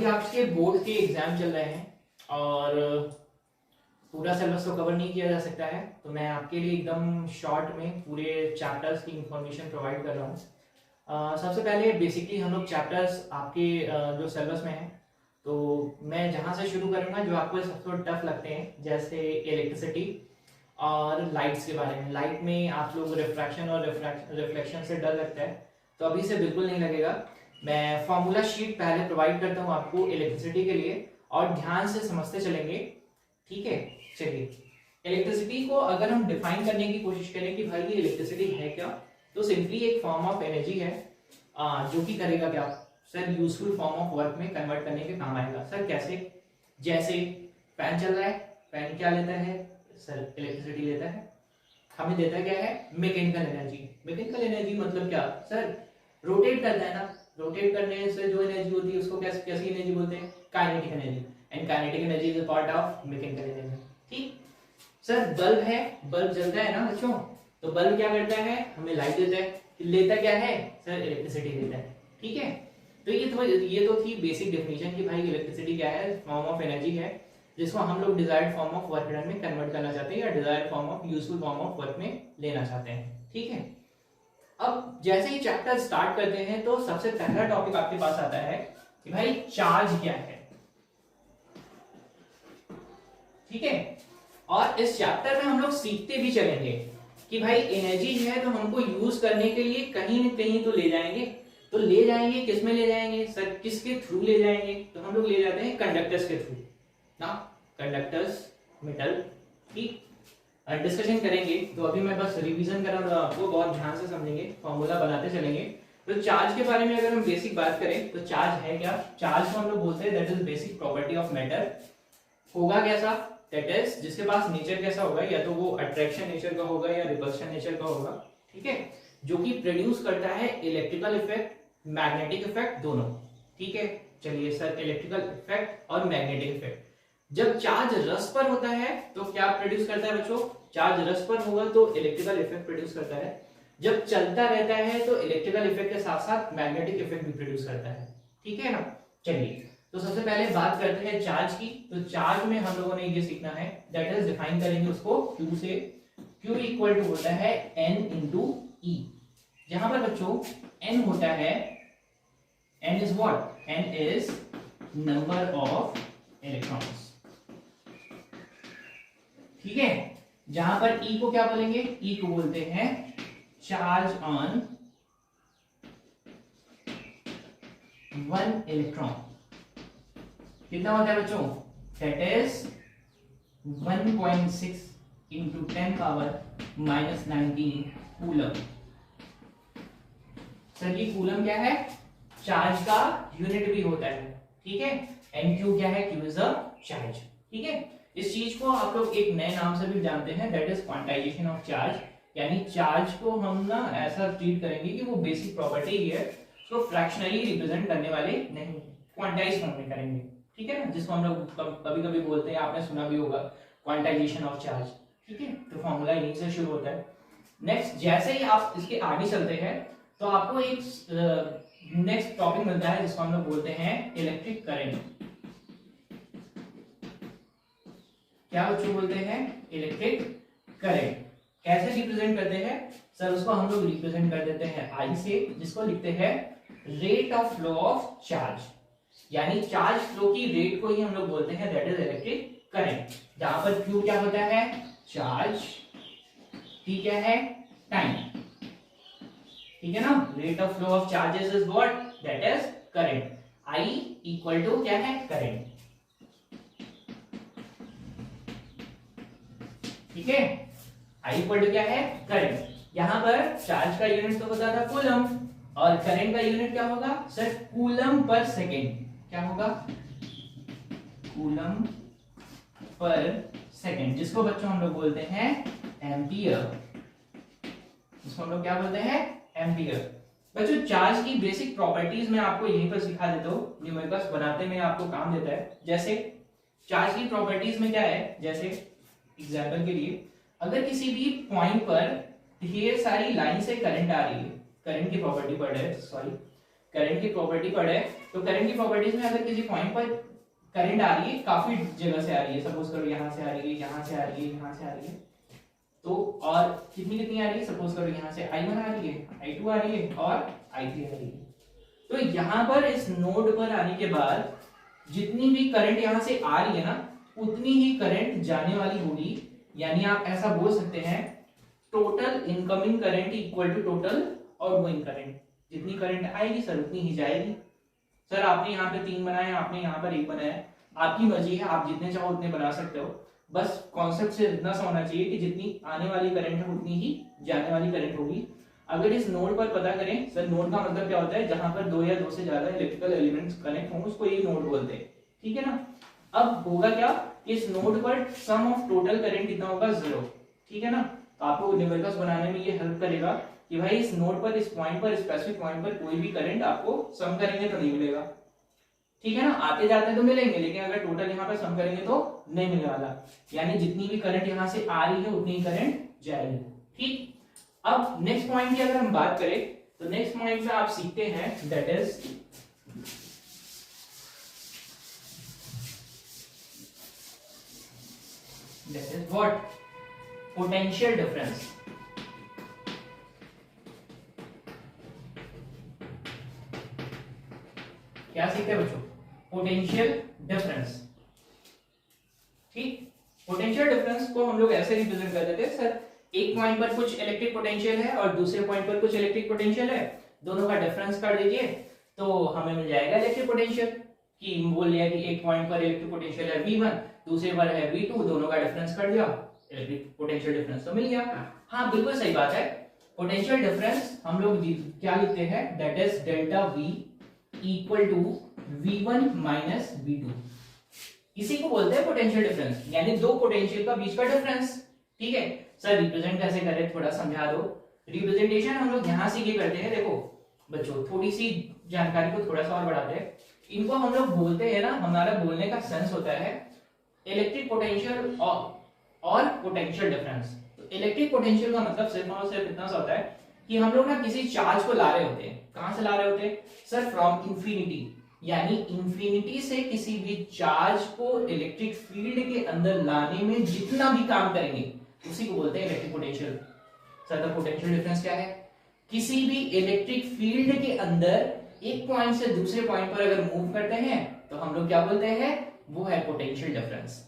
अभी आपके बोर्ड के एग्जाम चल रहे हैं और पूरा सिलेबस तो कवर नहीं किया जा सकता है, तो मैं आपके लिए एकदम शॉर्ट में पूरे चैप्टर्स की इंफॉर्मेशन प्रोवाइड कर रहा हूँ। सबसे पहले बेसिकली हम लोग चैप्टर्स आपके जो सिलेबस में हैं, तो मैं जहाँ से शुरू करूँगा जो आपको सबसे टफ लगते हैं, जैसे इलेक्ट्रिसिटी और लाइट्स के बारे में। लाइट में आप लोग रिफ्रैक्शन और रिफ्लेक्शन से डर लगता है, तो अभी से बिल्कुल नहीं लगेगा। मैं फॉर्मूला शीट पहले प्रोवाइड करता हूँ आपको इलेक्ट्रिसिटी के लिए, और ध्यान से समझते चलेंगे, ठीक है। चलिए, इलेक्ट्रिसिटी को अगर हम डिफाइन करने की कोशिश करें कि भाई ये इलेक्ट्रिसिटी है क्या, तो सिंपली एक फॉर्म ऑफ एनर्जी है जो कि करेगा क्या sir, useful form of work में कन्वर्ट करने के काम आएगा। सर कैसे? जैसे फैन चल रहा है, फैन क्या लेता है सर? इलेक्ट्रिसिटी लेता है। हमें देता क्या है? Mechanical energy. मैकेनिकल एनर्जी मतलब क्या सर? रोटेट करता है ना, रोटेट करने से जो एनर्जी होती है उसको कैसी एनर्जी बोलते हैं? Kinetic energy. And kinetic energy is a part of mechanical energy. ठीक सर, बल्ब है, बल्ब जलता है ना बच्चों, तो बल्ब क्या करता है? हमें लाइट देता है। लेता क्या है सर? इलेक्ट्रिसिटी देता है। ठीक है, तो ये तो थी बेसिक डेफिनेशन कि भाई इलेक्ट्रिसिटी क्या है? फॉर्म ऑफ एनर्जी है जिसको हम लोग desired form of work done में कन्वर्ट करना चाहते हैं या desired form of useful form of work में लेना चाहते हैं। ठीक है, अब जैसे ही चैप्टर स्टार्ट करते हैं तो सबसे पहला टॉपिक आपके पास आता है कि भाई चार्ज क्या है। ठीक है, और इस चैप्टर में हम लोग सीखते भी चलेंगे कि भाई एनर्जी जो है तो हमको यूज करने के लिए कहीं न कहीं तो ले जाएंगे। तो ले जाएंगे किस में ले जाएंगे सर? किसके थ्रू ले जाएंगे? तो हम लोग ले जाते हैं कंडक्टर्स के थ्रू ना, कंडक्टर्स, मेटल। ठीक, डिस्कशन करेंगे। तो अभी मैं बस रिवीजन कर रहा हूँ आपको, बहुत ध्यान से समझेंगे, फॉर्मूला बनाते चलेंगे। तो चार्ज के बारे में अगर हम बेसिक बात करें तो चार्ज है क्या? चार्ज को हम लोग बोलते हैं that is basic property of matter. होगा कैसा? दैट इज जिसके पास नेचर कैसा होगा, या तो वो अट्रैक्शन नेचर का होगा या रिपल्शन नेचर का होगा। ठीक है, जो कि प्रोड्यूस करता है इलेक्ट्रिकल इफेक्ट, मैग्नेटिक इफेक्ट दोनों। ठीक है, चलिए सर, इलेक्ट्रिकल इफेक्ट और मैग्नेटिक इफेक्ट। जब चार्ज रस पर होता है तो क्या प्रोड्यूस करता है बच्चों? चार्ज रस पर होगा तो इलेक्ट्रिकल इफेक्ट प्रोड्यूस करता है। जब चलता रहता है तो इलेक्ट्रिकल इफेक्ट के साथ साथ मैग्नेटिक इफेक्ट भी प्रोड्यूस करता है। ठीक है ना। चलिए, तो सबसे पहले बात करते हैं चार्ज की। तो चार्ज में हम लोगों ने ये सीखना है, दैट इज डिफाइन करेंगे उसको Q से। Q इक्वल टू होता है N इंटू E। जहां पर बच्चों N होता है, N is what? N is number of electrons. ठीक है, जहां पर E को क्या बोलेंगे? E को बोलते हैं चार्ज ऑन वन इलेक्ट्रॉन। कितना होता है बच्चों? That is 1.6 into 10 power minus 19 coulomb. Sir ये कूलम क्या है? चार्ज का यूनिट भी होता है। ठीक है, एंड क्यू क्या है? Q is a charge. ठीक है, इस चीज को आप लोग एक नए नाम से भी जानते हैं, that is quantization of charge. यानी चार्ज को हम ना ऐसा ट्रीट करेंगे कि वो बेसिक प्रॉपर्टी ही है, उसको फ्रैक्शनली रिप्रेजेंट करने वाले नहीं, क्वांटाइज फॉर्म में करेंगे। ठीक है ना, जिसको हम लोग कभी कभी बोलते हैं, आपने सुना भी होगा, क्वांटाइजेशन ऑफ चार्ज। ठीक है, तो फॉर्मूला यहीं से शुरू होता है। नेक्स्ट, जैसे ही आप इसके आगे चलते हैं तो आपको एक नेक्स्ट टॉपिक मिलता है जिसको हम लोग बोलते हैं इलेक्ट्रिक करंट। क्या बच्चों बोलते हैं? Electric current. कैसे रिप्रेजेंट करते हैं सर? उसको हम लोग रिप्रेजेंट कर देते हैं I से, जिसको लिखते हैं rate of flow of charge. यानी चार्ज फ्लो की रेट को ही हम लोग बोलते हैं दैट इज इलेक्ट्रिक करंट। जहां पर Q क्या होता है? चार्ज। T क्या है? टाइम। ठीक है ना, rate of flow of charges is what? That is current. I equal to क्या है? करंट। ठीक है, I इक्वल टू क्या है? करंट। यहां पर चार्ज का यूनिट तो होता था कूलम, और करंट का यूनिट क्या होगा सर? Coulomb per second. क्या होगा? कूलम पर सेकेंड, जिसको बच्चों हम लोग बोलते हैं एम्पियर। जिसको हम लोग क्या बोलते हैं? एम्पियर। बच्चों चार्ज की बेसिक प्रॉपर्टीज मैं आपको यहीं पर सिखा देता हूँ, न्यूमेरिकल्स बनाते में आपको काम देता है। जैसे चार्ज की प्रॉपर्टीज में क्या है, जैसे एग्जाम्पल के लिए, अगर किसी भी पॉइंट पर ढेर सारी लाइन से करंट आ रही है, करंट की प्रॉपर्टी पढ़ है, सॉरी करंट की प्रॉपर्टी पढ़ है, तो करंट की प्रॉपर्टीज में अगर किसी पॉइंट पर करंट आ रही है, काफी जगह से आ रही है, सपोज करो यहाँ से आ रही है, यहाँ से आ रही है, यहाँ से आ रही है, तो और कितनी कितनी आ रही है, सपोज करो यहाँ से I1 आ रही है, I2 आ रही है और I3 आ रही है। तो यहाँ पर इस नोड पर आने के बाद जितनी भी करंट यहाँ से आ रही है ना, उतनी ही करंट जाने वाली होगी। यानी आप ऐसा बोल सकते हैं total incoming current equal to total outgoing current. जितनी करंट आएगी सर उतनी ही जाएगी। सर आपने यहाँ पे 3 बनाए, आपने यहाँ पर 1 बनाया, आपकी मर्जी है, आप जितने चाहो उतने बना सकते हो। बस कॉन्सेप्ट से इतना सा होना चाहिए कि जितनी आने वाली करंट है उतनी ही जाने वाली करंट होगी। अगर इस नोड पर पता करें, सर नोड का मतलब क्या होता है, जहां पर 2 या 2 से ज्यादा इलेक्ट्रिकल एलिमेंट्स कनेक्ट हों उसको ये नोड बोलते हैं, ठीक है ना। अब होगा क्या, इस नोड पर सम ऑफ टोटल करंट कितना होगा, 0, ठीक है ना। तो आपको न्यूमेरिकल्स बनाने में ये हेल्प करेगा कि भाई इस नोड पर, इस पॉइंट पर, स्पेसिफिक पॉइंट पर कोई भी करंट आपको सम करेंगे तो नहीं मिलेगा, ठीक है ना। आते जाते तो मिलेंगे, लेकिन अगर टोटल यहाँ पर सम करेंगे तो नहीं मिलने वाला। यानी जितनी भी करंट यहाँ से आ रही है उतनी ही करंट जाएगी, ठीक। अब नेक्स्ट पॉइंट की अगर हम बात करें तो नेक्स्ट पॉइंट में आप सीखते हैं that is what, potential difference. क्या सीखते हैं बच्चों, पोटेंशियल डिफरेंस, ठीक। पोटेंशियल डिफरेंस को हम लोग ऐसे रिप्रेजेंट कर देते हैं, सर एक पॉइंट पर कुछ इलेक्ट्रिक पोटेंशियल है और दूसरे पॉइंट पर कुछ इलेक्ट्रिक पोटेंशियल है, दोनों का डिफरेंस कर दीजिए तो हमें मिल जाएगा इलेक्ट्रिक पोटेंशियल। कि बोल लिया कि एक पॉइंट पर इलेक्ट्रिक पोटेंशियल है V1, दूसरे पर है V2, दोनों का डिफरेंस कर दिया, इलेक्ट्रिक पोटेंशियल डिफरेस तो मिल गया। हाँ बिल्कुल सही बात है। पोटेंशियल डिफरेंस हम लोग क्या लिखते हैं, that is delta V equal to V1 minus V2, इसी को बोलते हैं पोटेंशियल डिफरेंस, यानी दो पोटेंशियल का बीच का डिफरेंस। ठीक है सर, रिप्रेजेंट कैसे करें थोड़ा समझा दो। रिप्रेजेंटेशन हम लोग यहां से ये करते हैं, देखो बच्चों थोड़ी सी जानकारी को थोड़ा सा और बढ़ाते हैं। इनको हम लोग बोलते हैं ना, हमारा बोलने का सेंस होता है इलेक्ट्रिक पोटेंशियल और पोटेंशियल डिफरेंस। तो इलेक्ट्रिक पोटेंशियल का मतलब सिर्फ और सिर्फ इतना सा होता है कि हम लोग ना किसी चार्ज को ला रहे होते हैं। कहां से ला रहे होते हैं सर, फ्रॉम इंफिनिटी, यानी इंफिनिटी से किसी भी चार्ज को इलेक्ट्रिक फील्ड के अंदर लाने में जितना भी काम करेंगे उसी को बोलते हैं electric potential. Sir the potential difference क्या है, किसी भी इलेक्ट्रिक फील्ड के अंदर एक पॉइंट से दूसरे पॉइंट पर अगर मूव करते हैं तो हम लोग क्या बोलते हैं, वो है पोटेंशियल डिफरेंस।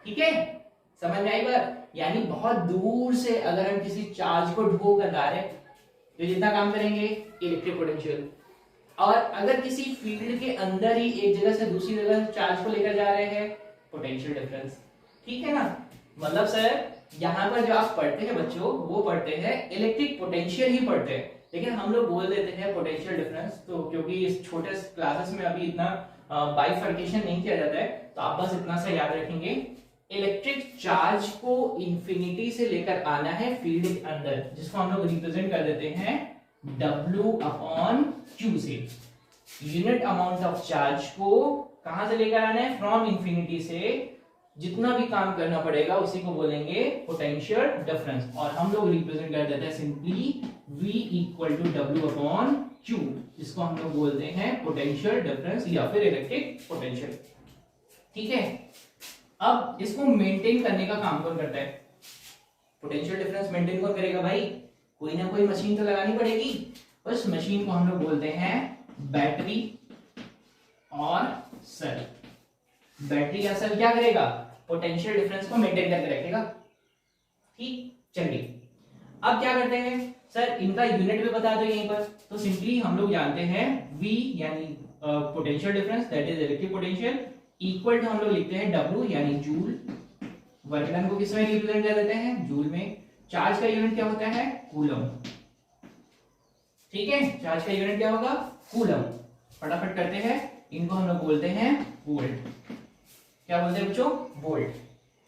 ठीक है, समझ में आई बात। यानी बहुत दूर से अगर हम किसी चार्ज को ढो कर ला रहे हैं तो जितना काम करेंगे इलेक्ट्रिक पोटेंशियल, और अगर किसी फील्ड के अंदर ही एक जगह से दूसरी जगह चार्ज को लेकर जा रहे हैं, पोटेंशियल डिफरेंस। ठीक है ना, मतलब सर यहाँ पर जो आप पढ़ते हैं बच्चों वो पढ़ते हैं इलेक्ट्रिक पोटेंशियल ही पढ़ते हैं, लेकिन हम लोग बोल देते हैं पोटेंशियल डिफरेंस। तो क्योंकि इस छोटे क्लासेस में अभी इतना बाइफर्केशन नहीं किया जाता है, तो आप बस इतना सा याद रखेंगे, इलेक्ट्रिक चार्ज को इंफिनिटी से लेकर आना है फील्ड के अंदर, जिसको हम लोग रिप्रेजेंट कर देते हैं W/Q से। यूनिट अमाउंट ऑफ चार्ज को कहां से लेकर आना है, फ्रॉम इंफिनिटी से। जितना भी काम करना पड़ेगा उसी को बोलेंगे पोटेंशियल डिफरेंस, और हम लोग रिप्रेजेंट कर देते हैं simply V equal to W/Q, जिसको हम लोग बोलते हैं पोटेंशियल डिफरेंस या फिर इलेक्ट्रिक पोटेंशियल। ठीक है, अब इसको मेंटेन करने का काम कौन करता है, पोटेंशियल डिफरेंस मेंटेन कौन करेगा भाई, कोई ना कोई मशीन तो लगानी पड़ेगी। उस मशीन को हम लोग बोलते हैं बैटरी और सेल। बैटरी या सेल क्या करेगा, पोटेंशियल डिफरेंस को मेंटेन करके रखेगा। ठीक, चलिए अब क्या करते हैं सर, इनका यूनिट भी बता दो यहीं पर। तो सिंपली हम लोग जानते हैं V यानी potential difference that is electric potential equal to हम लोग लिखते हैं W यानी जूल। वर्क डन को किस में रिप्रेजेंट कर देते हैं, जूल में। चार्ज का यूनिट क्या होता है, कूलम। ठीक है, चार्ज का यूनिट क्या होगा, कूलम। फटाफट करते हैं, इनको हम लोग बोलते हैं वोल्ट। क्या बोलते हैं बच्चों, वोल्ट।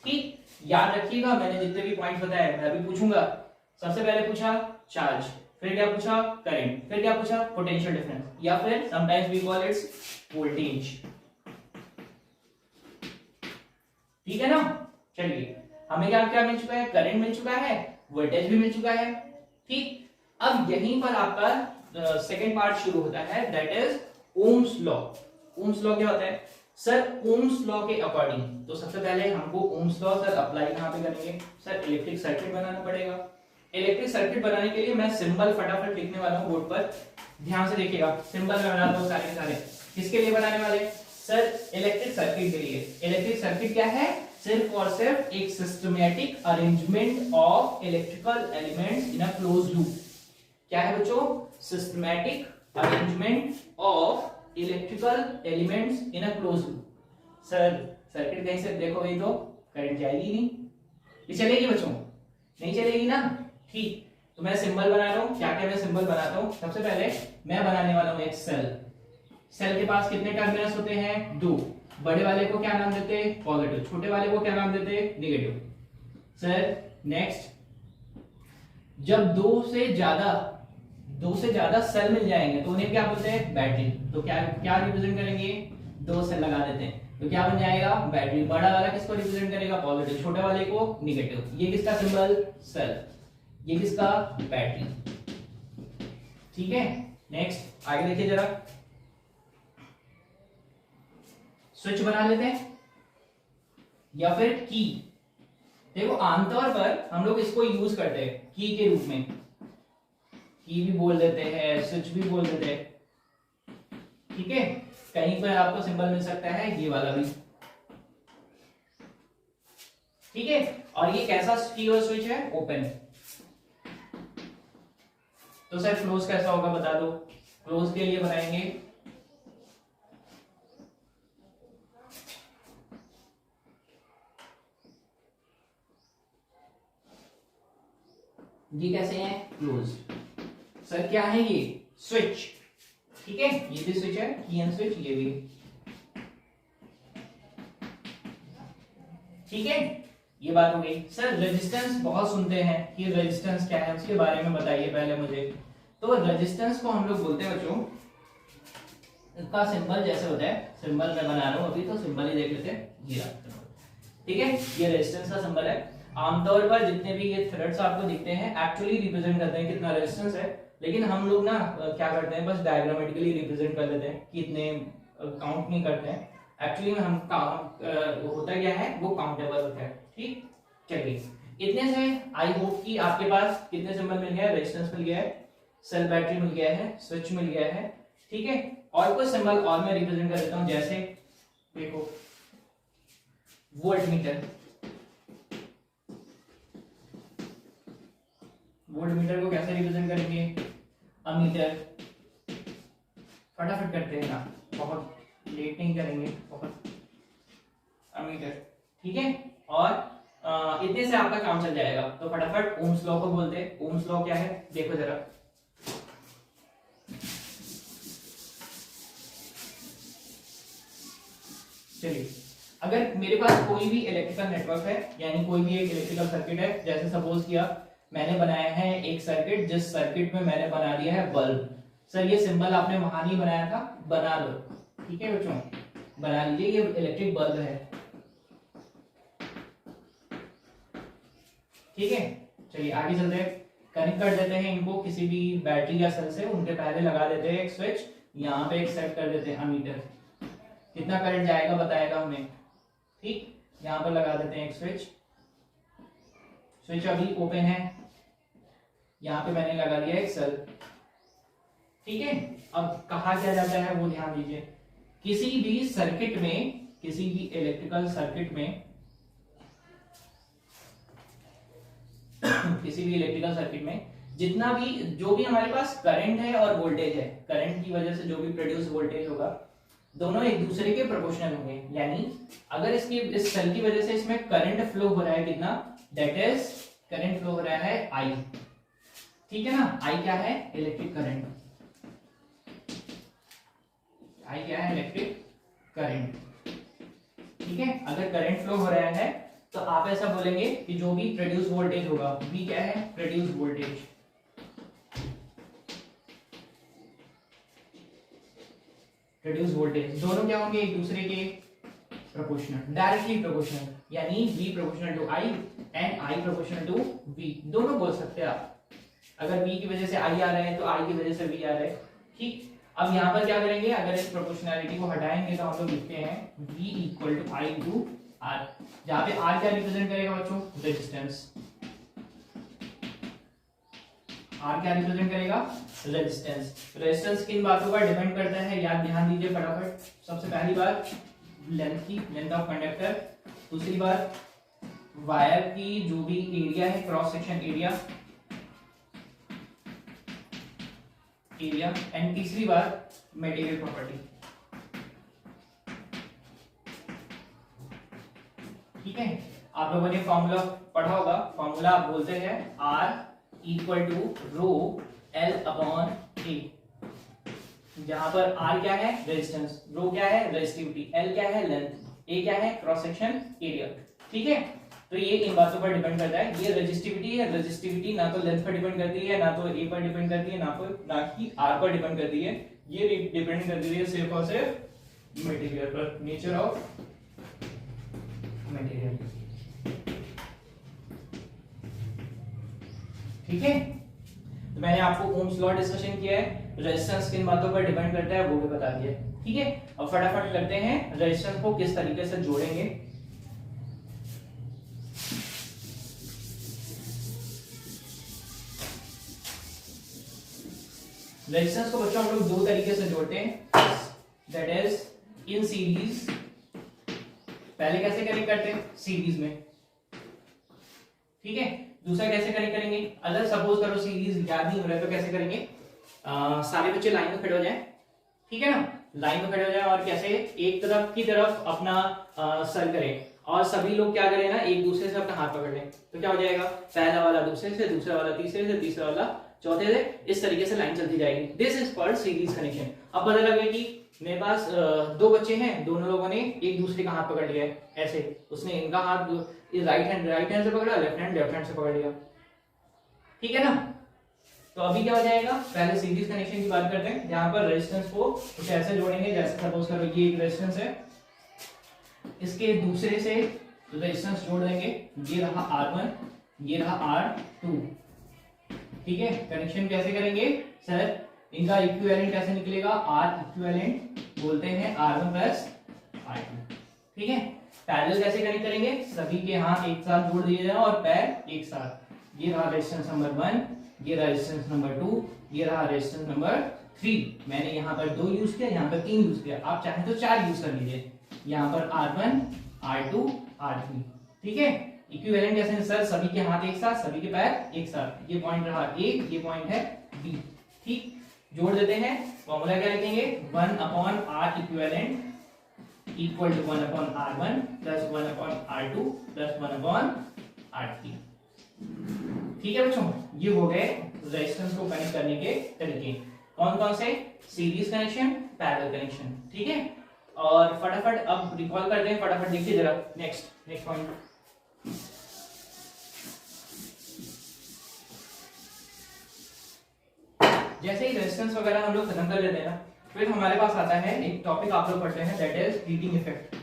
ठीक, याद रखिएगा मैंने जितने भी पॉइंट बताए मैं अभी पूछूंगा। सबसे पहले पूछा चार्ज, फिर क्या पूछा करंट, फिर क्या पूछा पोटेंशियल डिफरेंस, या फिर sometimes we call its voltage. ठीक है ना, चलिए हमें क्या क्या मिल चुका है, करंट मिल चुका है, वोल्टेज भी मिल चुका है। ठीक, अब यहीं पर आपका सेकेंड पार्ट शुरू होता है that is Ohm's law. Ohm's law क्या होता है सर? ओम्स लॉ के अकॉर्डिंग तो सबसे पहले हमको ओम्स लॉ सर अप्लाई कहां पे करेंगे सर? इलेक्ट्रिक सर्किट बनाना पड़ेगा। इलेक्ट्रिक सर्किट बनाने के लिए मैं सिंबल फटाफट लिखने वाला हूं बोर्ड पर, ध्यान से देखिएगा। सिंबल मैं बना दो सारे सारे। किसके लिए बनाने वाले सर? इलेक्ट्रिक सर्किट के लिए। इलेक्ट्रिक सर्किट क्या है? सिर्फ और सिर्फ एक systematic arrangement of electrical elements in a closed loop. क्या है बच्चों? Systematic arrangement of electrical elements in a closed loop. Sir circuit कहीं से देखो गई तो करंट जाएगी नहीं, ये चलेगी बच्चों? नहीं चलेगी ना। ठीक, तो मैं सिंबल बना रहा हूं। क्या क्या मैं सिंबल बनाता हूं? सबसे पहले मैं बनाने वाला हूं एक सेल। सेल के पास कितने टर्मिनल्स होते हैं? 2। बड़े वाले को क्या नाम देते हैं? पॉजिटिव। छोटे वाले को क्या नाम देते हैं? नेगेटिव। सर नेक्स्ट, जब दो से ज्यादा सेल मिल जाएंगे तो उन्हें क्या बोलते हैं? बैटरी। तो क्या क्या रिप्रेजेंट करेंगे? 2 सेल लगा देते हैं तो क्या बन जाएगा? बैटरी। बड़ा वाला किसको रिप्रेजेंट करेगा? पॉजिटिव। छोटे वाले को निगेटिव। ये किसका सिंबल? सेल। ये किसका? बैटरी। ठीक है, नेक्स्ट आगे देखिए जरा। स्विच बना लेते हैं या फिर की। देखो आमतौर पर हम लोग इसको यूज करते हैं की के रूप में। की भी बोल देते हैं, स्विच भी बोल देते हैं। ठीक है, कहीं पर आपको सिंबल मिल सकता है ये वाला भी। ठीक है, और ये कैसा की और स्विच है? ओपन। तो सर क्लोज कैसा होगा बता दो? क्लोज के लिए बनाएंगे ये कैसे है? क्लोज। सर क्या है ये? स्विच। ठीक है, ये भी स्विच है, की एंड स्विच ये भी। ठीक है, ये बात हो गई। सर रेजिस्टेंस बहुत सुनते हैं कि रेजिस्टेंस क्या है, उसके बारे में बताइए पहले मुझे। तो रेजिस्टेंस को हम लोग बोलते हैं बच्चों, इसका सिंबल जैसे होता है, सिंबल मैं बना रहा हूं अभी तो सिंबल ही देख लेते हैं। ये ठीक है, ये रेजिस्टेंस का सिंबल है। आमतौर पर जितने भी ये थ्रेड्स आपको दिखते हैं एक्चुअली रिप्रेजेंट करते हैं कितना रेजिस्टेंस है, लेकिन हम लोग ना क्या करते हैं बस डायग्रामेटिकली रिप्रेजेंट कर लेते हैं कि इतने काउंट नहीं करते हैं। एक्चुअली में हम होता क्या है वो काउंटेबल होता है। ठीक, चलिए इतने से आई होप कि आपके पास कितने सिंबल मिल गया? रेजिस्टेंस मिल गया है, सेल बैटरी मिल गया है, स्विच मिल गया है। ठीक है, और कोई सिंबल और मैं रिप्रेजेंट कर देता हूं, जैसे देखो वोल्ट मीटर। वोल्ट मीटर को कैसे रिप्रेजेंट करेंगे? अमीटर। फटाफट करते हैं ना, बहुत लेट नहीं करेंगे, बहुत। अमीटर। ठीक है, और इतने से आपका काम चल जाएगा। तो फटाफट ओम्स लॉ को बोलते हैं। ओम्स लॉ क्या है देखो जरा। चलिए, अगर मेरे पास कोई भी इलेक्ट्रिकल नेटवर्क है, यानी कोई भी एक इलेक्ट्रिकल सर्किट है, जैसे सपोज किया मैंने बनाया है एक सर्किट, जिस सर्किट में मैंने बना दिया है बल्ब। सर ये सिंबल आपने वहां नहीं बनाया था, बना लो। ठीक है बच्चों, बना लीजिए, ये इलेक्ट्रिक बल्ब है। ठीक है, चलिए आगे चलते हैं। कनेक्ट कर देते हैं इनको किसी भी बैटरी या सेल से। उनके पहले लगा देते हैं एक स्विच, यहाँ पे एक सेट कर देते हैं अमीटर। कितना करंट जाएगा बताएगा हमें। ठीक, यहाँ पर लगा देते हैं एक स्विच। स्विच अभी ओपन है, यहाँ पे मैंने लगा दिया एक सेल। ठीक है, अब कहा क्या जाता है वो ध्यान दीजिए। किसी भी सर्किट में, किसी भी इलेक्ट्रिकल सर्किट में किसी भी इलेक्ट्रिकल सर्किट में जितना भी जो भी हमारे पास करंट है और वोल्टेज है, करंट की वजह से जो भी प्रोड्यूस वोल्टेज होगा दोनों एक दूसरे के प्रोपोर्शनल होंगे। यानी अगर इस सेल की वजह से इसमें करंट फ्लो हो रहा है कितना, दैट इज करंट फ्लो हो रहा है आई। ठीक है ना, आई क्या है? Electric current. आई क्या है? Electric current. ठीक है, अगर करंट फ्लो हो रहा है तो आप ऐसा बोलेंगे कि जो भी प्रोड्यूस वोल्टेज होगा, V क्या है? Produce voltage. प्रोड्यूस वोल्टेज दोनों क्या होंगे? एक दूसरे के प्रोपोर्शनल, डायरेक्टली प्रोपोर्शनल। यानी V proportional to I and I proportional to V, दोनों बोल सकते हैं आप। अगर V की वजह से I आ रहा है तो I की वजह से V आ रहा है। ठीक, अब यहाँ पर क्या करेंगे, अगर इस प्रोपोर्शनैलिटी को हटाएंगे तो हम लोग लिखते हैं V equal to I into R, जहाँ पे R क्या रिप्रेजेंट करेगा बच्चों, रेजिस्टेंस। R क्या रिप्रेजेंट करेगा, रेजिस्टेंस। रेजिस्टेंस किन बातों पर डिपेंड करता है, याद ध्यान दीजिए फटाफट। सबसे पहली बात लेंथ की, लेंथ ऑफ कंडक्टर। दूसरी बात वायर की जो भी एरिया है, क्रॉस सेक्शन एरिया, एंड तीसरी बात मटेरियल प्रॉपर्टी। ठीक है, आप लोगों ने फॉर्मूला पढ़ा होगा। फॉर्मूला आप बोलते हैं R equal to rho L upon A, जहां पर R क्या है, रेजिस्टेंस, रो क्या है, रेजिस्टिविटी, L क्या है, लेंथ, A क्या है, क्रॉस सेक्शन एरिया। ठीक है, तो ये इन बातों पर डिपेंड करता है। ये रेजिस्टिविटी है, रेजिस्टिविटी ना तो लेंथ पर डिपेंड करती है, ना तो A पर डिपेंड करती है, ना कि R पर डिपेंड करती है। ये डिपेंड करती है सिर्फ और सिर्फ मटेरियल पर, नेचर ऑफ मटेरियल। ठीक है, तो मैंने आपको ओम्स लॉ डिस्कशन किया है, रेजिस्टेंस किन बातों पर डिपेंड करता है वो भी बता दिया। ठीक है, अब फटाफट करते हैं रेजिस्टेंस को किस तरीके से जोड़ेंगे। रेजिस्टेंस को बच्चों हम लोग दो तरीके से जोड़ते हैं, दैट इज इन सीरीज। पहले कैसे कनेक्ट करते हैं, सीरीज में। ठीक है, दूसरा कैसे कनेक्ट करेंगे, अगर सपोज करो सीरीज याद नहीं हो रहा है तो कैसे करेंगे, सारे बच्चे लाइन में खड़े हो जाएं। ठीक है ना, लाइन में खड़े हो जाएं और कैसे एक तरफ की तरफ अपना सर करें और सभी लोग क्या करें ना, एक दूसरे से अपना हाथ पकड़ लें। तो क्या हो जाएगा, पहला वाला दूसरे से, दूसरा वाला तीसरे से, तीसरा वाला चौथे से, इस तरीके से लाइन चलती जाएगी। This is called series connection. अब पता लगे कि मेरे पास दो बच्चे हैं, दोनों लोगों ने एक दूसरे का हाथ पकड़ लिया है, ऐसे उसने इनका हाथ राइट हैंड से पकड़ा, लेफ्ट हैंड से पकड़ लिया। ठीक है ना, तो अभी क्या हो जाएगा, पहले सीरीज कनेक्शन की बात करते हैं, जहां पर रेजिस्टेंस को कुछ ऐसे जोड़ेंगे, जैसे सपोज करो ये एक रेजिस्टेंस है, इसके दूसरे से रेजिस्टेंस जोड़ देंगे, ये रहा R1, ये रहा R2। ठीक है, कनेक्शन कैसे करेंगे सर, इनका इक्विवेलेंट कैसे निकलेगा, R इक्विवेलेंट बोलते हैं R1 प्लस R2। ठीक है, पैरेलल कैसे कनेक्ट करेंगे, सभी के हाथ एक साथ जोड़ दिए जाए और पैर एक साथ। ये रहा रेजिस्टेंस नंबर 1, ये रहा रेजिस्टेंस नंबर 2, ये रहा रेजिस्टेंस नंबर 3। मैंने यहाँ पर 2 यूज किया, यहाँ पर 3 यूज किया, आप चाहें तो 4 यूज कर लीजिए। यहाँ पर R1, R2, R3। ठीक है, इक्विवेलेंट कैसे सर, सभी के हाथ एक साथ, सभी के पैर एक साथ। ये पॉइंट रहा A, ये पॉइंट है B। ठीक, जोड़ देते हैं, फॉर्मूला क्या लिखेंगे, 1 upon R equivalent equal to 1 upon R1 plus 1 upon R2 plus 1 upon R3। ठीक है बच्चों, ये हो गए रेजिस्टेंस को कनेक्ट करने के तरीके। कौन कौन से, सीरीज कनेक्शन, पैरेलल कनेक्शन। ठीक है, और फटाफट अब रिकॉल करते हैं, फटाफट देखिए जरा नेक्स्ट पॉइंट। जैसे ही रेजिस्टेंस वगैरह हम लोग खत्म कर लेते हैं ना, फिर हमारे पास आता है एक टॉपिक आप लोग पढ़ते हैं, दैट इज हीटिंग इफेक्ट।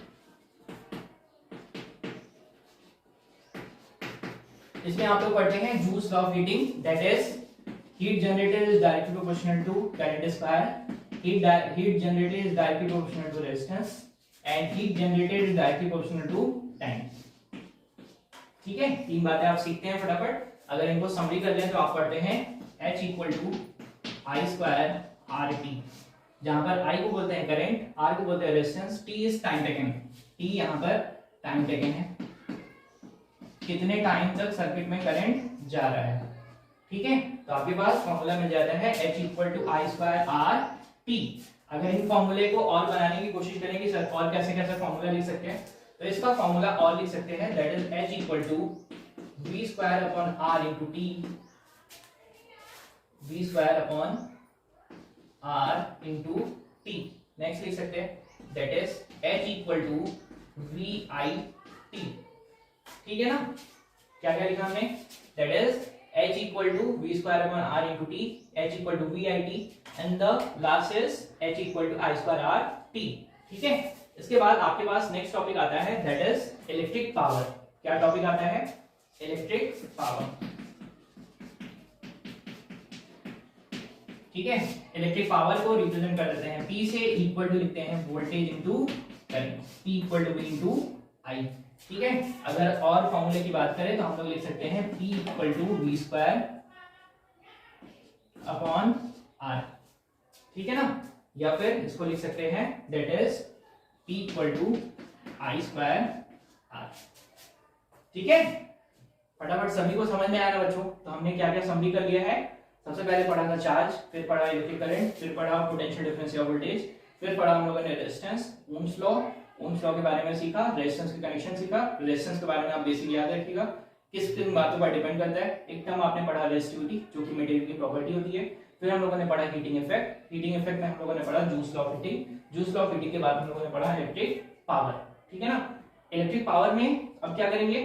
इसमें आप लोग पढ़ते हैं Joule's law of heating, that is heat generated is directly proportional to current square, heat generated is directly proportional to resistance and heat generated is directly proportional to time. ठीक है, 3 बातें आप सीखते हैं फटाफट। अगर इनको समरी कर लें तो आप पढ़ते हैं H equal to I square R T, जहां पर I को बोलते हैं करंट, R को बोलते हैं resistance, T is time taken. T यहाँ पर टाइम टेकन है, कितने टाइम तक सर्किट में करंट जा रहा है। ठीक है, तो आपके पास फॉर्मूला मिल जाता है H equal to I square R T. अगर इन फॉर्मूले को और बनाने की कोशिश करेंगे सर, और कैसे कैसे फॉर्मूला लिख सकते हैं, तो इसका फॉर्मूला और लिख सकते हैं, that is H equal to V square upon R into T, V square upon R into T. Next लिख सकते हैं, that is H equal to V I T. ठीक है ना, क्या क्या लिखा हमने, that is H equal to V square upon R into T, H equal to V I T, and the last is H equal to I square R T. ठीक है, इसके बाद आपके पास नेक्स्ट टॉपिक आता है, दैट इज इलेक्ट्रिक पावर। क्या topic आता है, इलेक्ट्रिक पावर। ठीक है। इलेक्ट्रिक पावर को रिप्रेजेंट कर देते हैं P से, इक्वल टू लिखते हैं voltage into current, P equal to V into I। ठीक है। अगर और फॉर्मूले की बात करें तो हम लोग लिख सकते हैं P equal to V square upon R। ठीक है ना, या फिर इसको लिख सकते हैं that is P equal to I square R। ठीक है, फटाफट सभी को समझ में आया ना बच्चों। तो हमने क्या क्या समरी कर लिया है। सबसे पहले पढ़ा था चार्ज, फिर पढ़ा इलेक्ट्रिक करंट, फिर पढ़ा पोटेंशियल डिफरेंस या वोल्टेज, फिर पढ़ा हम लोगों ने रेजिस्टेंस, ओम्स लॉ के बारे में सीखा, रेजिस्टेंस के कनेक्शन सीखा। रेजिस्टेंस के बारे में आप बेसिक याद रखिएगा, किस किन बातों पर डिपेंड करता है। एक टर्म आपने पढ़ा रेजिस्टिविटी, जो कि मटेरियल की प्रॉपर्टी होती है। फिर हम लोगों ने पढ़ा हीटिंग इफेक्ट, हीटिंग इफेक्ट में हम लोगों ने पढ़ा juice law of heating, juice law of heating के बाद हम लोगों ने पढ़ा इलेक्ट्रिक पावर। ठीक है ना, इलेक्ट्रिक पावर में अब क्या करेंगे,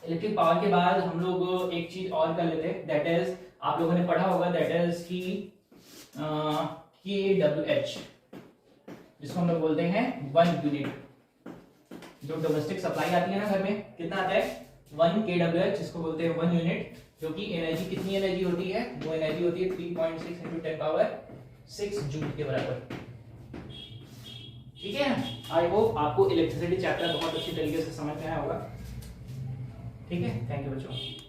इलेक्ट्रिक पावर के बाद हम लोग एक चीज और कर लेते हैं, दैट इज आप लोगों ने पढ़ा होगा, दैट इज KWH, जिसको हम लोग बोलते हैं 1 यूनिट। जो डोमेस्टिक सप्लाई आती है ना घर में, कितना आता है 1 kWh, जिसको बोलते हैं 1 यूनिट, जो कि एनर्जी, कितनी एनर्जी होती है, वो एनर्जी होती है 3.6 × 10⁻6 जूल के बराबर। ठीक है, आई होप आपको इलेक्ट्रिसिटी चैप्टर बहुत अच्छी तरीके से समझ में आया होगा। ठीक है, थैंक यू बच्चों।